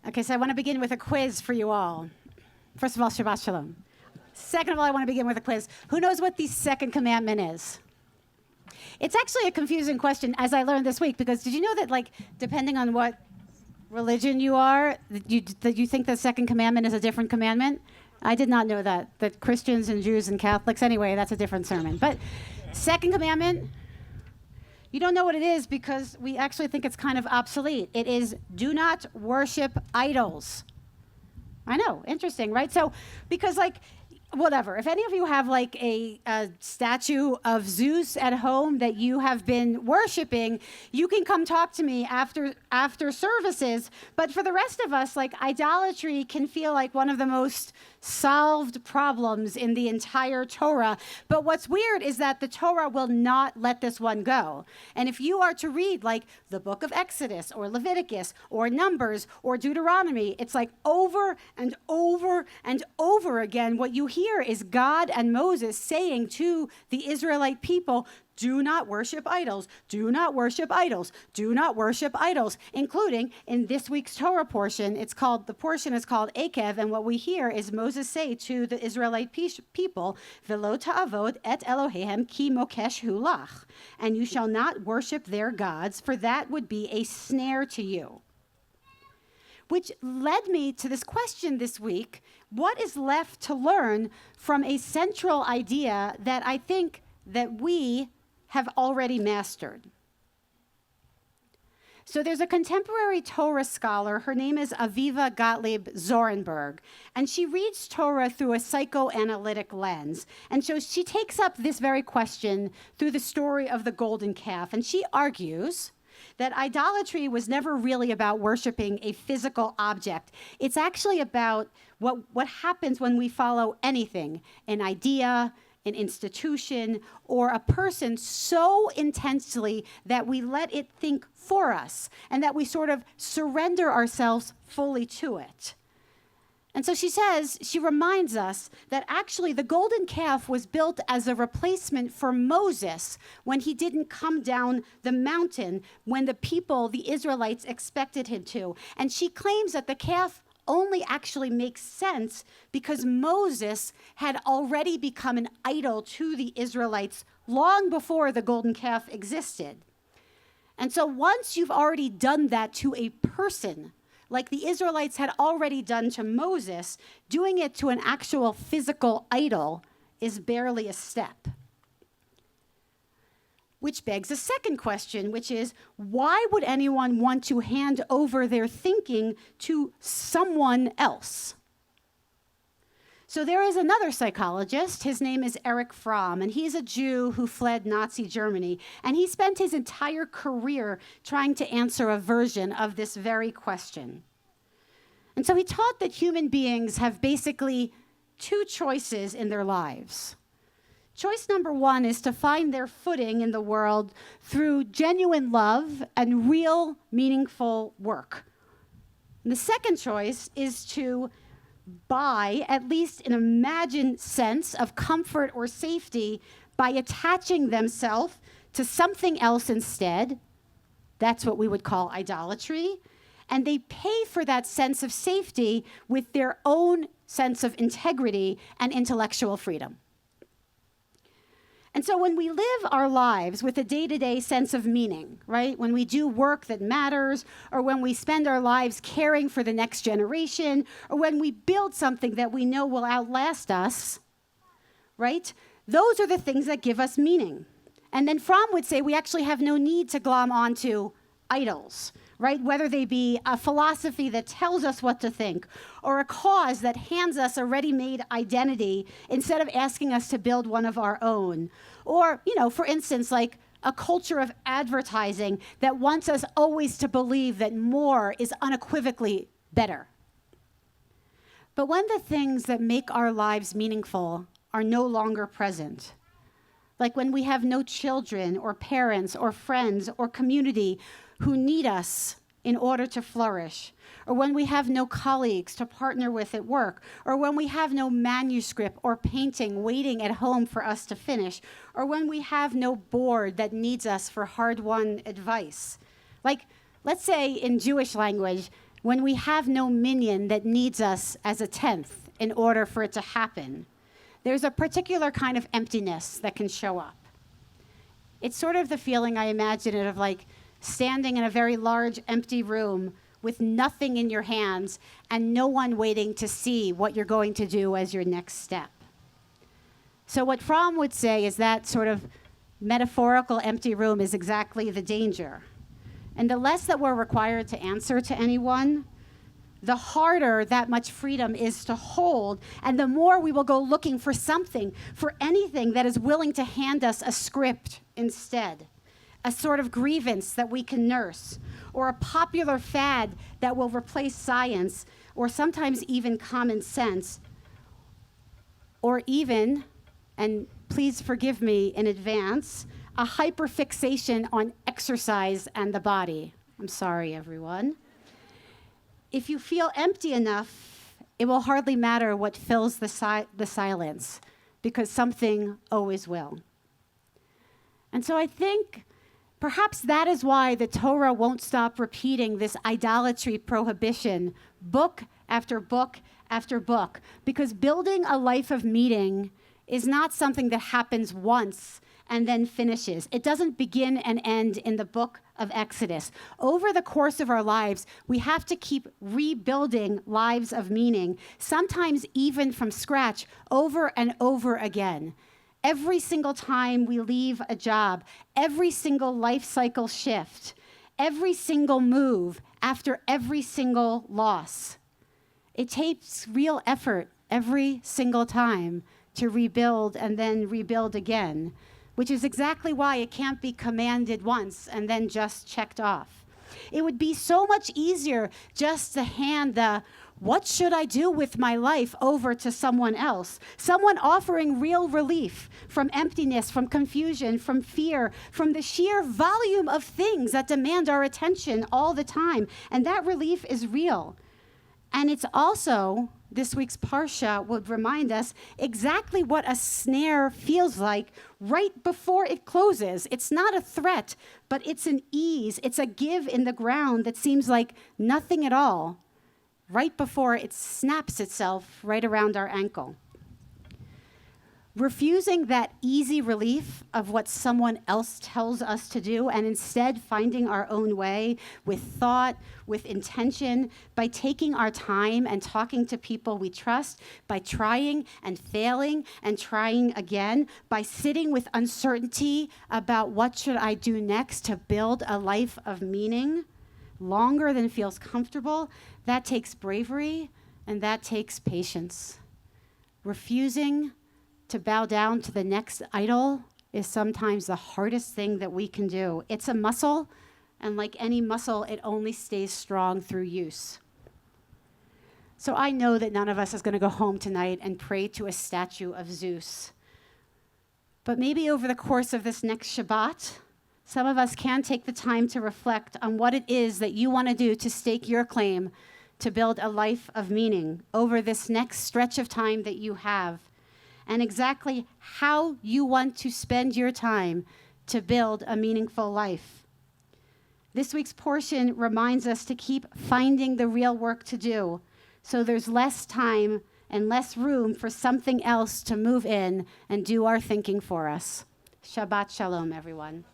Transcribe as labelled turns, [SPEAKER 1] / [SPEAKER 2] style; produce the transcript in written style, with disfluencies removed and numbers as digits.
[SPEAKER 1] Okay, so I want to begin with a quiz for you all. First of all, Shabbat Shalom. Second of all, I want to begin with a quiz. Who knows what the second commandment is? It's actually a confusing question, as I learned this week, because did you know that, like, depending on what religion you are, that you think the second commandment is a different commandment? I did not know that Christians and Jews and Catholics, anyway, that's a different sermon. But second commandment, you don't know what it is because we actually think it's kind of obsolete. It is do not worship idols. I know, interesting, right? So, because like, whatever, if any of you have like a statue of Zeus at home that you have been worshiping, you can come talk to me after services. But for the rest of us, like, idolatry can feel like one of the most solved problems in the entire Torah. But what's weird is that the Torah will not let this one go. And if you are to read like the book of Exodus or Leviticus or Numbers or Deuteronomy, it's like over and over and over again, what you hear is God and Moses saying to the Israelite people, do not worship idols, do not worship idols, do not worship idols, including in this week's Torah portion. The portion is called Eikev, and what we hear is Moses say to the Israelite people, Velo ta'avod et Elohehem ki mokesh hu lach, and you shall not worship their gods, for that would be a snare to you. Which led me to this question this week: what is left to learn from a central idea that I think that we have already mastered? So there's a contemporary Torah scholar, her name is Aviva Gottlieb Zorenberg, and she reads Torah through a psychoanalytic lens. And so she takes up this very question through the story of the golden calf, and she argues that idolatry was never really about worshiping a physical object. It's actually about what happens when we follow anything, an idea, an institution, or a person so intensely that we let it think for us and that we sort of surrender ourselves fully to it. And so she reminds us that actually the golden calf was built as a replacement for Moses when he didn't come down the mountain when the people, the Israelites, expected him to. And she claims that the calf only actually makes sense because Moses had already become an idol to the Israelites long before the golden calf existed. And so once you've already done that to a person, like the Israelites had already done to Moses, doing it to an actual physical idol is barely a step. Which begs a second question, which is, why would anyone want to hand over their thinking to someone else? So there is another psychologist. His name is Erich Fromm, and he's a Jew who fled Nazi Germany. And he spent his entire career trying to answer a version of this very question. And so he taught that human beings have basically two choices in their lives. Choice number one is to find their footing in the world through genuine love and real, meaningful work. And the second choice is to buy at least an imagined sense of comfort or safety by attaching themselves to something else instead. That's what we would call idolatry. And they pay for that sense of safety with their own sense of integrity and intellectual freedom. And so when we live our lives with a day-to-day sense of meaning, right? When we do work that matters, or when we spend our lives caring for the next generation, or when we build something that we know will outlast us, right? Those are the things that give us meaning. And then Fromm would say we actually have no need to glom onto idols, right? Whether they be a philosophy that tells us what to think, or a cause that hands us a ready-made identity instead of asking us to build one of our own. Or, for instance, like a culture of advertising that wants us always to believe that more is unequivocally better. But when the things that make our lives meaningful are no longer present, like when we have no children or parents or friends or community who need us in order to flourish, or when we have no colleagues to partner with at work, or when we have no manuscript or painting waiting at home for us to finish, or when we have no board that needs us for hard-won advice. Like, let's say in Jewish language, when we have no minion that needs us as a tenth in order for it to happen, there's a particular kind of emptiness that can show up. It's sort of the feeling, I imagine it, of like standing in a very large empty room with nothing in your hands and no one waiting to see what you're going to do as your next step. So what Fromm would say is that sort of metaphorical empty room is exactly the danger. And the less that we're required to answer to anyone, the harder that much freedom is to hold, and the more we will go looking for something, for anything that is willing to hand us a script instead, a sort of grievance that we can nurse, or a popular fad that will replace science, or sometimes even common sense, or even, and please forgive me in advance, a hyperfixation on exercise and the body. I'm sorry, everyone. If you feel empty enough, it will hardly matter what fills the silence, because something always will. And so I think perhaps that is why the Torah won't stop repeating this idolatry prohibition, book after book after book, because building a life of meaning is not something that happens once and then finishes. It doesn't begin and end in the book of Exodus. Over the course of our lives, we have to keep rebuilding lives of meaning, sometimes even from scratch, over and over again. Every single time we leave a job, every single life cycle shift, every single move after every single loss. It takes real effort every single time to rebuild and then rebuild again, which is exactly why it can't be commanded once and then just checked off. It would be so much easier just to hand the "what should I do with my life" over to someone else, someone offering real relief from emptiness, from confusion, from fear, from the sheer volume of things that demand our attention all the time. And that relief is real. And it's also, this week's Parsha would remind us exactly what a snare feels like right before it closes. It's not a threat, but it's an ease. It's a give in the ground that seems like nothing at all, right before it snaps itself right around our ankle. Refusing that easy relief of what someone else tells us to do, and instead finding our own way with thought, with intention, by taking our time and talking to people we trust, by trying and failing and trying again, by sitting with uncertainty about what should I do next to build a life of meaning longer than feels comfortable. That takes bravery and that takes patience. Refusing to bow down to the next idol is sometimes the hardest thing that we can do. It's a muscle, and like any muscle, it only stays strong through use. So I know that none of us is going to go home tonight and pray to a statue of Zeus. But maybe over the course of this next Shabbat, some of us can take the time to reflect on what it is that you want to do to stake your claim to build a life of meaning over this next stretch of time that you have, and exactly how you want to spend your time to build a meaningful life. This week's portion reminds us to keep finding the real work to do, so there's less time and less room for something else to move in and do our thinking for us. Shabbat shalom, everyone.